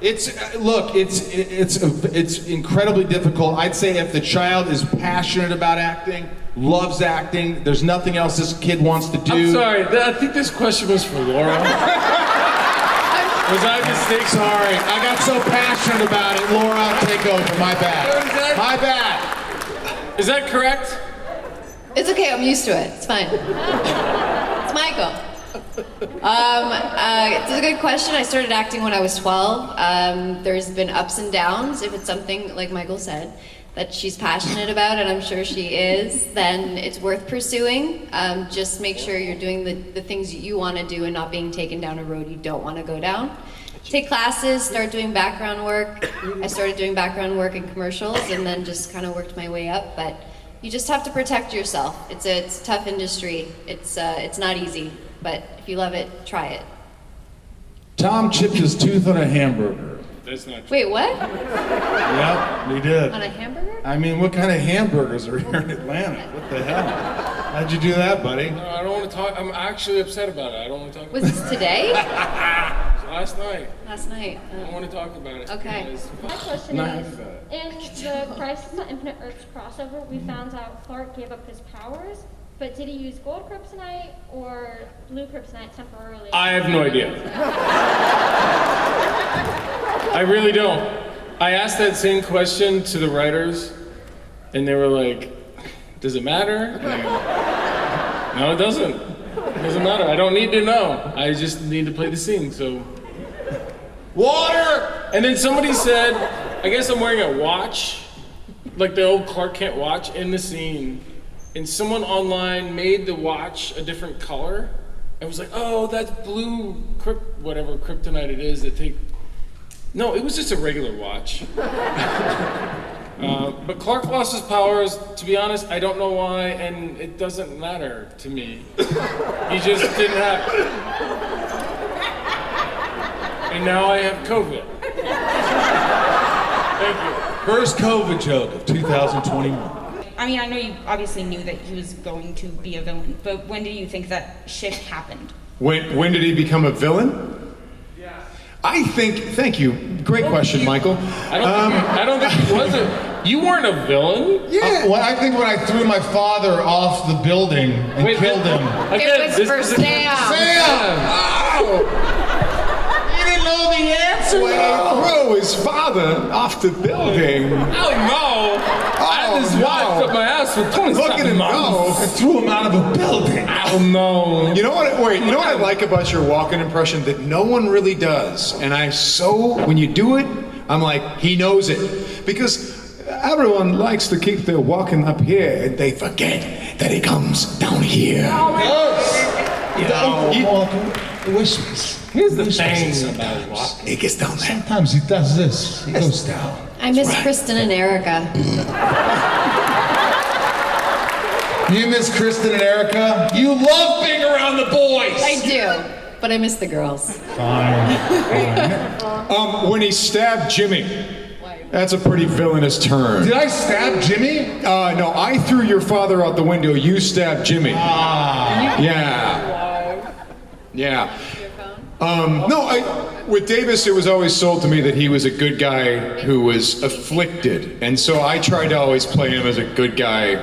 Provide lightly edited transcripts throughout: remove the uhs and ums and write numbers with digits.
It's incredibly difficult. I'd say if the child is passionate about acting, loves acting, there's nothing else this kid wants to do. I'm sorry, I think this question was for Laura. Was I mistaken? Sorry, I got so passionate about it. Laura, take over. My bad. My bad. Is that correct? It's okay, I'm used to it. It's fine. It's Michael. It's a good question. I started acting when I was 12. There's been ups and downs. If it's something, like Michael said, that she's passionate about, and I'm sure she is, then it's worth pursuing. Just make sure you're doing the things you want to do and not being taken down a road you don't want to go down. Take classes, start doing background work. I started doing background work in commercials and then just kind of worked my way up, but you just have to protect yourself. It's a tough industry. It's not easy, but if you love it, try it. Tom chipped his tooth on a hamburger. That's not true. Wait, what? Yep, he did. On a hamburger? I mean, what kind of hamburgers are here in Atlanta? What the hell? How'd you do that, buddy? No, I don't want to talk. I'm actually upset about it. I don't want to talk about Was this today? Last night. Last night. I don't want to talk about it. Okay. My question is, in the Crisis on Infinite Earths crossover, we found out Clark gave up his powers, but did he use gold kryptonite or blue kryptonite temporarily? I have no idea. I really don't. I asked that same question to the writers, and they were like, does it matter? Like, no, it doesn't. It doesn't matter. I don't need to know. I just need to play the scene, so. Water! And then somebody said, I guess I'm wearing a watch, like the old Clark Kent watch in the scene, and someone online made the watch a different color. I was like, oh, that's blue, whatever kryptonite it is that take. No, it was just a regular watch. But Clark lost his powers. To be honest, I don't know why, and it doesn't matter to me. He just didn't have it. And now I have COVID. Thank you. First COVID joke of 2021. I mean, I know you obviously knew that he was going to be a villain, but when did you think that shift happened? When did he become a villain? I think, thank you. Great question, Michael. I don't think he was a. You weren't a villain? Yeah. I think when I threw my father off the building and killed him. Again, It was for Sam. Sam! Oh! You didn't know the answer? When he threw his father off the building. Oh no! I had this wife up my ass for 20 Look at him go. I threw him out of a building. Oh no! You know what? Wait. You know what I like about your walking impression that no one really does, and when you do it, I'm like, he knows it, because everyone likes to keep their walking up here, and they forget that it comes down here. Here's the thing about walking. It gets down there. Sometimes he does this. He goes down. I miss Kristen and Erica. You miss Kristen and Erica? You love being around the boys! I do, but I miss the girls. Fine. When he stabbed Jimmy. That's a pretty villainous turn. Did I stab Jimmy? No, I threw your father out the window. You stabbed Jimmy. Yeah. With Davis, it was always sold to me that he was a good guy who was afflicted. And so I tried to always play him as a good guy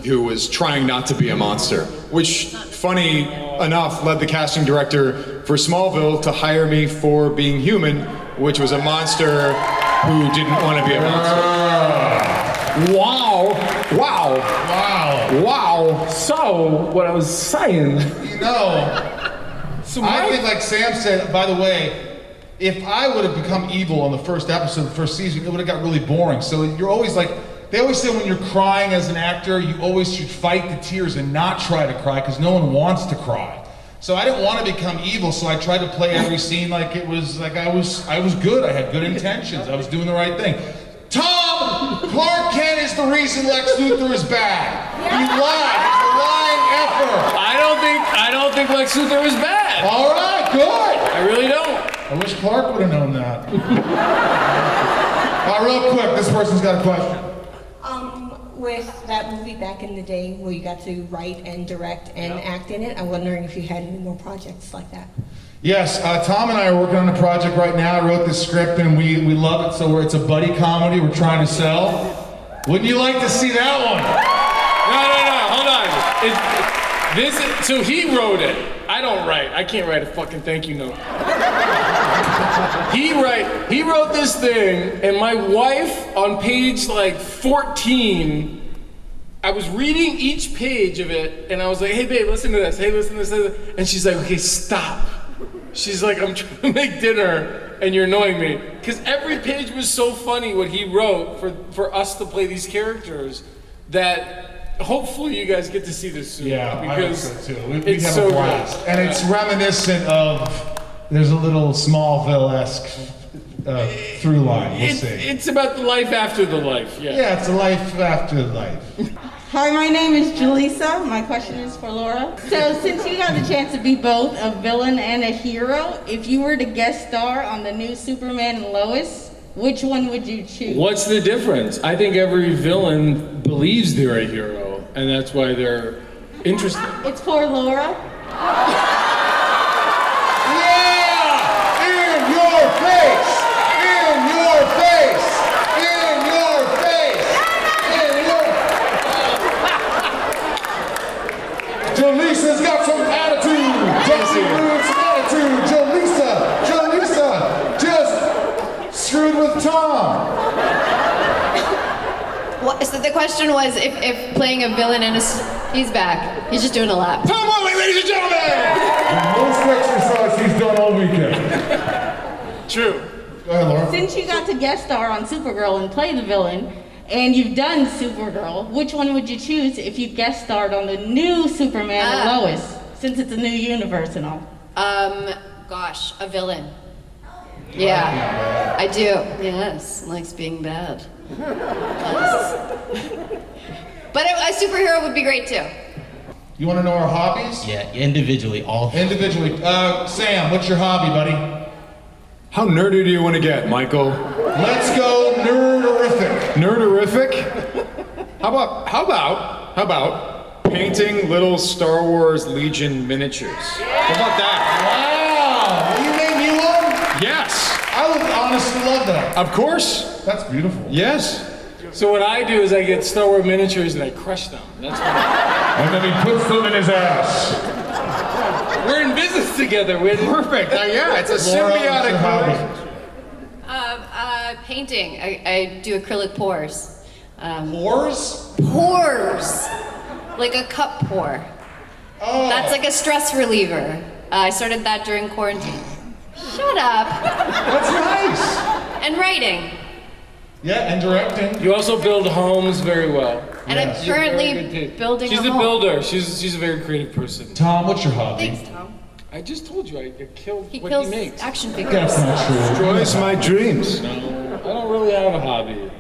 who was trying not to be a monster. Which, funny enough, led the casting director for Smallville to hire me for being human, which was a monster who didn't want to be a monster. Wow. So, what I was saying. You know, I think like Sam said, by the way, if I would have become evil on the first episode of the first season, it would have got really boring. So you're always like, they always say when you're crying as an actor, you always should fight the tears and not try to cry because no one wants to cry. So I didn't want to become evil, so I tried to play every scene like it was like I was good. I had good intentions. I was doing the right thing. Tom, Clark Kent is the reason Lex Luthor is bad. He lied. He's a lying effer. I don't think Lex Luthor was bad. All right, good. I really don't. I wish Clark would have known that. Real quick, this person's got a question. with that movie back in the day where you got to write and direct and act in it. I'm wondering if you had any more projects like that. Yes, Tom and I are working on a project right now. I wrote this script and we love it, so it's a buddy comedy we're trying to sell. Wouldn't you like to see that one? No, hold on. So he wrote it. I don't write. I can't write a fucking thank you note. He wrote this thing, and my wife on page like 14, I was reading each page of it, and I was like, hey babe, listen to this. Hey, listen to this. And she's like, okay, stop. She's like, I'm trying to make dinner, and you're annoying me. Because every page was so funny what he wrote for us to play these characters that hopefully you guys get to see this soon. Yeah, because I hope so too. We it's have so a blast. good. And it's reminiscent of, there's a little Smallville-esque through line, we'll see. It's about the life after the life, yeah. Yeah, it's a life after life. Hi, my name is Julissa. My question is for Laura. So since you got the chance to be both a villain and a hero, if you were to guest star on the new Superman and Lois, which one would you choose? What's the difference? I think every villain believes they're a hero, and that's why they're interesting. It's for Laura. Yeah! In your face! In your face! In your face! In your... Jaleesa's got some attitude! Some attitude! Jalisa just screwed with Tom! What, so the question was if playing a villain and he's back. He's just doing a lap. Tom Welling, ladies and gentlemen! The most exercise he's done all weekend. True. Go ahead, Laura. Since you got to guest star on Supergirl and play the villain, and you've done Supergirl, which one would you choose if you guest starred on the new Superman and Lois, since it's a new universe and all? Gosh, a villain. Yeah, I do. Yes, likes being bad. Yes. But a superhero would be great too. You want to know our hobbies? Yeah, individually, all. Individually. Sam, what's your hobby, buddy? How nerdy do you want to get, Michael? Let's go nerderific. Nerderific? How about painting little Star Wars Legion miniatures? How about that? Wow! You made me one? Yes. I would honestly love that. Of course. That's beautiful. Yes. So what I do is I get Star Wars miniatures and I crush them. That's what And then he puts them in his ass. we're in business together. Perfect. Yeah, it's a Laura, what's symbiotic your hobby? relationship. Painting. I do acrylic pours. Pores? Pours. Like a cup pour. Oh. That's like a stress reliever. I started that during quarantine. Shut up. That's nice. And writing. Yeah, and directing. You also build homes very well. And Yes. I'm currently Very good building She's a a home. builder. She's a very creative person. Tom, what's your hobby? Thanks, Tom. I just told you I killed He what kills he makes. action figures. That's not true. Destroys my dreams. No, I don't really have a hobby.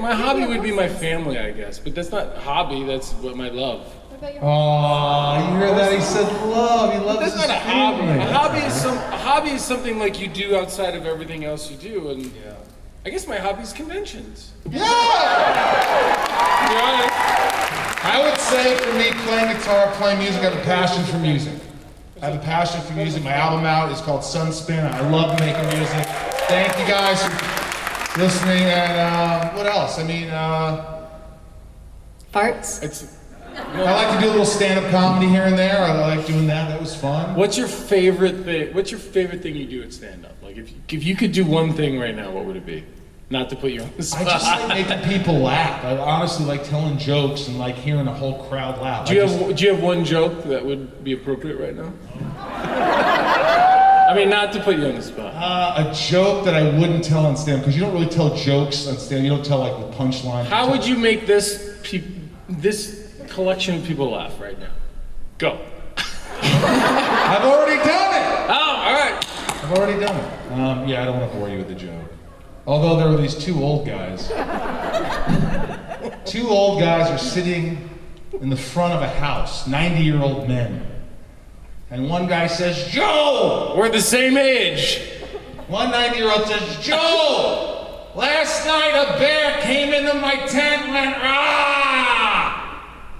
My hobby would be my family, I guess, but that's not a hobby. That's what my love. Aw, you hear that? He said love. He loves That's his not a hobby. family. A hobby is something like you do outside of everything else you do, and I guess my hobby is conventions. Yeah! To be honest. I would say for me, playing guitar, playing music, I have a passion for music. I have a passion for music. My album out is called Sunspin. I love making music. Thank you guys for listening. And what else? I mean, Farts. I like to do a little stand-up comedy here and there. I like doing that. That was fun. What's your favorite thing? What's your favorite thing you do at stand-up? Like, if you could do one thing right now, what would it be? Not to put you on the spot. I just like making people laugh. I honestly like telling jokes and like hearing a whole crowd laugh. Do you have one joke that would be appropriate right now? I mean, not to put you on the spot. A joke that I wouldn't tell on stand because you don't really tell jokes on stand. You don't tell like the punchline. How would you make this collection of people laugh right now? Go. I've already done it. Oh, all right. I've already done it. Yeah, I don't want to bore you with the joke. Although there were these two old guys. Two old guys are sitting in the front of a house, 90-year-old men. And one guy says, Joe! We're the same age. One 90-year-old says, Joe! Last night a bear came into my tent and went, ah!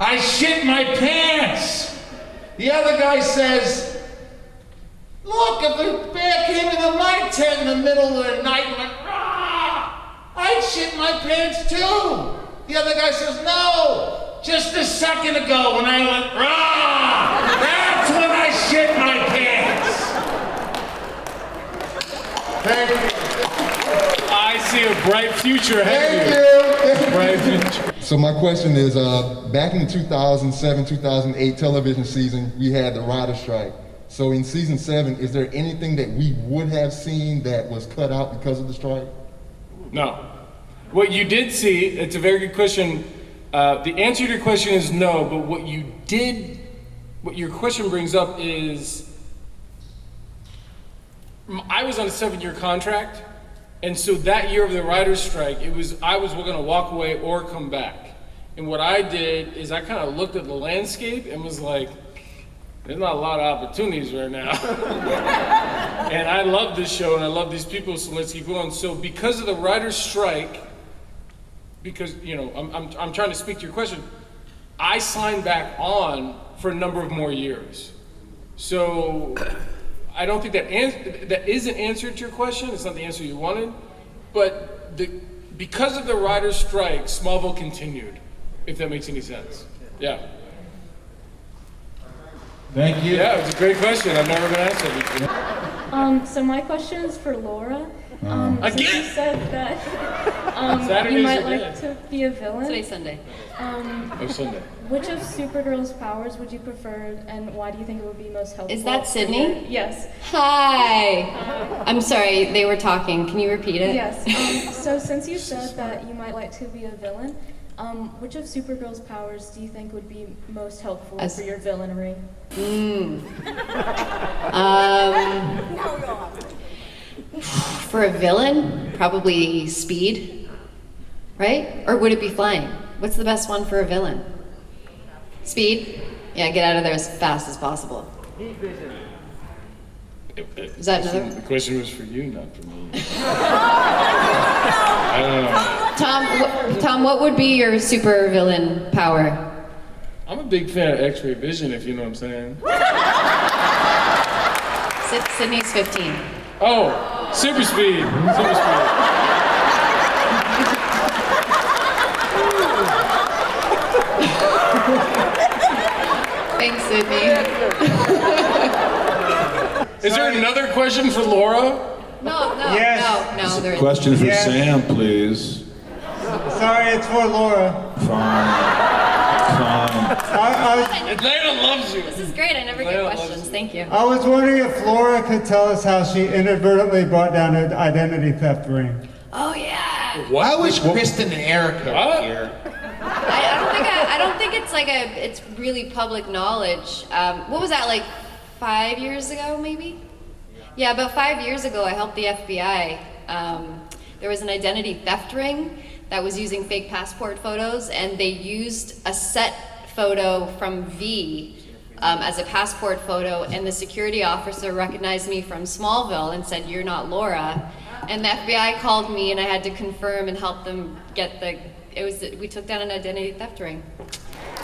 I shit my pants. The other guy says, look, if a bear came into my tent in the middle of the night and went, rah, I'd shit my pants too. The other guy says, no, just a second ago when I went, rah, that's when I shit my pants. Thank you. I see a bright future ahead of you. Bright future. So my question is, back in the 2007-2008 television season, we had the writer's strike. So in season 7, is there anything that we would have seen that was cut out because of the strike? No. What you did see, it's a very good question. The answer to your question is no, but what your question brings up is, I was on a 7-year contract, and so that year of the writer's strike, I was going to walk away or come back. And what I did is I kind of looked at the landscape and was like, there's not a lot of opportunities right now. And I love this show and I love these people, so let's keep going. So because of the writer's strike, because, you know, I'm trying to speak to your question, I signed back on for a number of more years. So I don't think that is an answer to your question. It's not the answer you wanted, but because of the writer's strike, Smallville continued, if that makes any sense. Yeah. Thank you. Yeah, it's a great question. I've never been asked that before. So my question is for Laura. Again? Since you said that Saturdays you might are like good. to be a villain. Today's Sunday. Oh, Sunday. Which of Supergirl's powers would you prefer, and why do you think it would be most helpful? Is that for Sydney? your- Yes. Hi. I'm sorry, they were talking. Can you repeat it? Yes. So since you said that you might like to be a villain, which of Supergirl's powers do you think would be most helpful for your villainry? For a villain, probably speed, right? Or would it be flying? What's the best one for a villain? Speed? Yeah, get out of there as fast as possible. Is that another? The question was for you, not for me. I don't know. Tom, what would be your super villain power? I'm a big fan of X-ray vision, if you know what I'm saying. Sydney's 15. Oh, super speed. Super speed. Thanks, Sydney. Is there another question for Laura? No, Yes. no, there isn't. Question for Yes. Sam, please. Sorry, it's for Laura. Fine. Atlanta loves you. This is great. I never get questions. Thank you. I was wondering if Laura could tell us how she inadvertently brought down an identity theft ring. Oh yeah. Why was Kristen and Erica here? I don't think it's like it's really public knowledge. What was that, like 5 years ago, maybe? Yeah, about 5 years ago, I helped the FBI. There was an identity theft ring that was using fake passport photos, and they used a set photo from V as a passport photo, and the security officer recognized me from Smallville and said, "You're not Laura." And the FBI called me, and I had to confirm and help them get we took down an identity theft ring.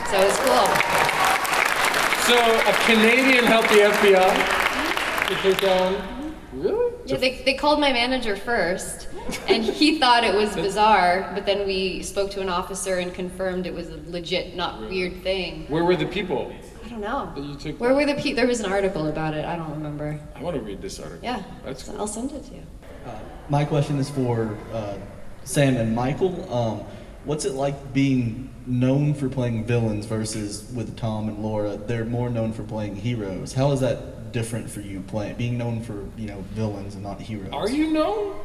So it was cool. So a Canadian helped the FBI? They took down, really? Yeah, they called my manager first, and he thought it was bizarre, but then we spoke to an officer and confirmed it was a legit, not weird thing. Where were the people? I don't know. That you took? Where were the people? There was an article about it. I don't remember. I want to read this article. Yeah, That's cool. I'll send it to you. My question is for Sam and Michael. What's it like being known for playing villains versus with Tom and Laura? They're more known for playing heroes. How is that different for you, being known for villains and not heroes? Are you known?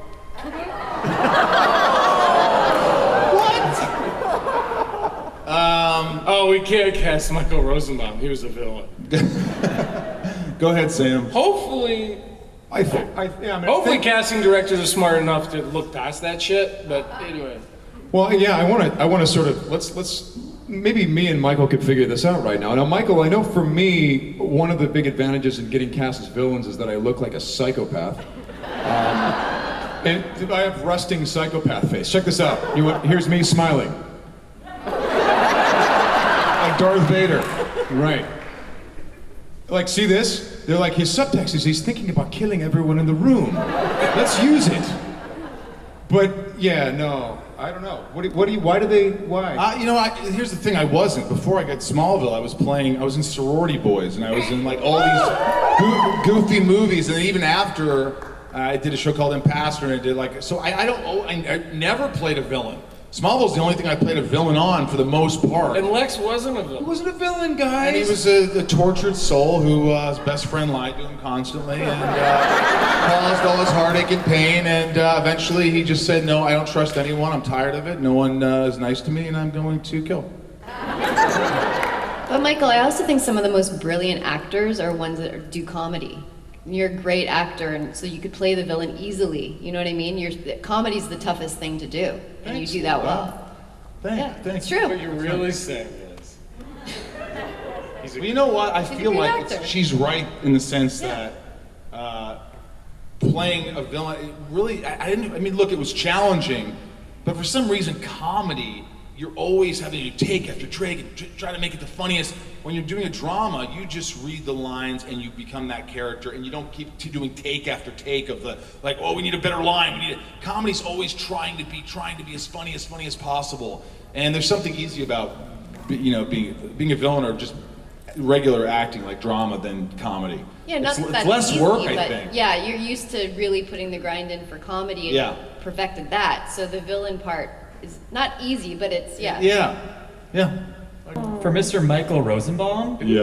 Oh, we can't cast Michael Rosenbaum. He was a villain. Go ahead, Sam. Hopefully, hopefully casting directors are smart enough to look past that shit. But anyway. Well, yeah, I want to sort of let's maybe me and Michael could figure this out right now. Now, Michael, I know for me, one of the big advantages in getting cast as villains is that I look like a psychopath. And I have resting psychopath face. Check this out. Here's me smiling. I Darth Vader. Right. Like, see this? They're like, his subtext is he's thinking about killing everyone in the room. Let's use it. But, yeah, no. I don't know. Why? Here's the thing, I wasn't. Before I got Smallville, I was in Sorority Boys, and I was in like all these goofy movies, and then even after, I did a show called Impastor, and I did like, so I never played a villain. Smallville's the only thing I played a villain on for the most part. And Lex wasn't a villain. He wasn't a villain, guys. And he was a tortured soul who his best friend lied to him constantly and caused all his heartache and pain. And eventually he just said, no, I don't trust anyone. I'm tired of it. No one is nice to me, and I'm going to kill. But Michael, I also think some of the most brilliant actors are ones that do comedy. You're a great actor, and so you could play the villain easily. You know what I mean? Comedy's the toughest thing to do, and you do that well. Thanks. It's true. What you're really saying is, well, you know what? I feel like she's right in the sense that playing a villain, it really, I mean, look, it was challenging, but for some reason, comedy, you're always having to take after take and try to make it the funniest. When you're doing a drama, you just read the lines and you become that character, and you don't keep doing take after take of the, like, oh, we need a better line. Comedy's always trying to be as funny as possible. And there's something easy about, being a villain or just regular acting like drama than comedy. Yeah, not it's that less easy, work, I but think. yeah, you're used to really putting the grind in for comedy, and you perfected that. So the villain part is not easy, but it's Yeah. For Mr. Michael Rosenbaum, you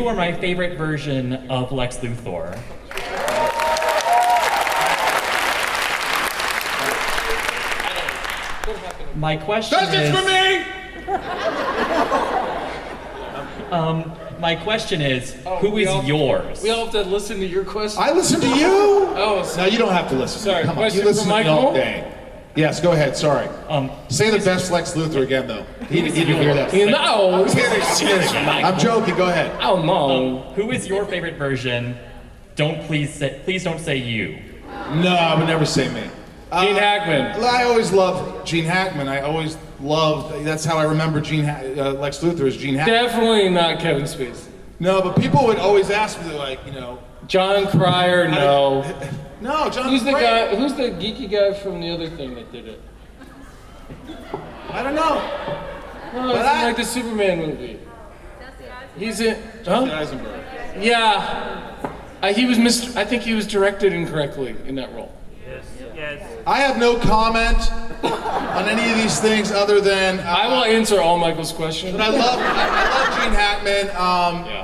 are my favorite version of Lex Luthor. My question is... for me! My question is, who is yours? We all have to listen to your question. I listen to you? Oh, no, you don't have to listen. Sorry, Come on, question you listen for to me all Michael? day. Yes, go ahead, sorry. Say the best Lex Luthor again, though. He didn't hear that. No! I'm kidding. I'm joking, go ahead. Oh, no. Who is your favorite version? Please don't say you. No, I would never say me. Gene Hackman. I always loved Gene Hackman. I always loved, that's how I remember Lex Luthor as Gene Hackman. Definitely not Kevin Spacey. No, but people would always ask me, like, John Cryer, no. No, John Who's the Cryer. guy? Who's the geeky guy from the other thing that did it? I don't know. No, it's in, like the Superman movie. He's in. Huh? Eisenberg. Yeah. He was I think he was directed incorrectly in that role. Yes. I have no comment on any of these things other than I will answer all Michael's questions. But I love Gene Hackman.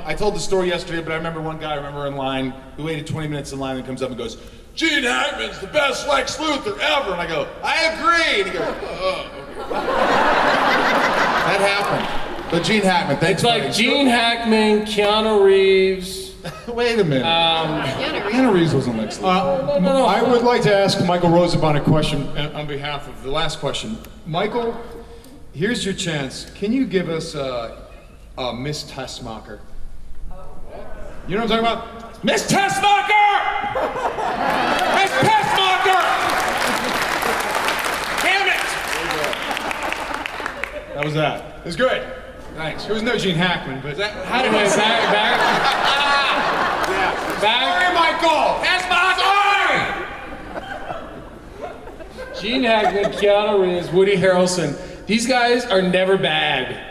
I told the story yesterday, but I remember one guy in line who waited 20 minutes in line and comes up and goes, Gene Hackman's the best Lex Luthor ever. And I go, I agree. And he goes, oh. That happened. But Gene Hackman, thanks. It's like Gene Hackman, Keanu Reeves. Wait a minute. Keanu Reeves wasn't Lex Luthor. No. I would like to ask Michael Rosenbaum a question on behalf of the last question. Michael, here's your chance. Can you give us a Miss Tessmacher? You know what I'm talking about? Miss Tessmacher! Miss Tessmacher! Damn it! How was that? It was good. Thanks. There was no Gene Hackman, but How do I back? Sorry, Michael! Tessmacher! Gene Hackman, Keanu Reeves, Woody Harrelson. These guys are never bad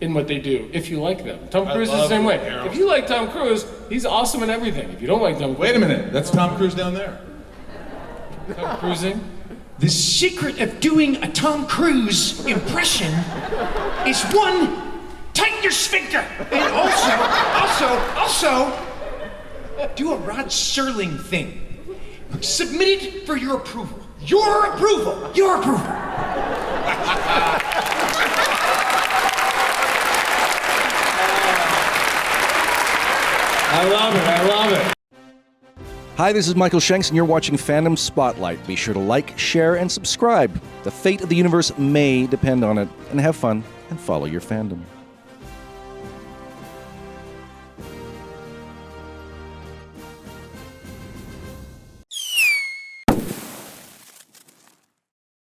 in what they do, if you like them. Tom Cruise is the same way. If you like Tom Cruise, he's awesome in everything. If you don't like Tom Cruise... Wait a minute, that's Tom Cruise down there. Tom Cruising? The secret of doing a Tom Cruise impression is one, tighten your sphincter. And also, do a Rod Serling thing. Submit it for your approval. Your approval. Your approval. I love it. Hi, this is Michael Shanks, and you're watching Fandom Spotlite. Be sure to like, share, and subscribe. The fate of the universe may depend on it. And have fun and follow your fandom.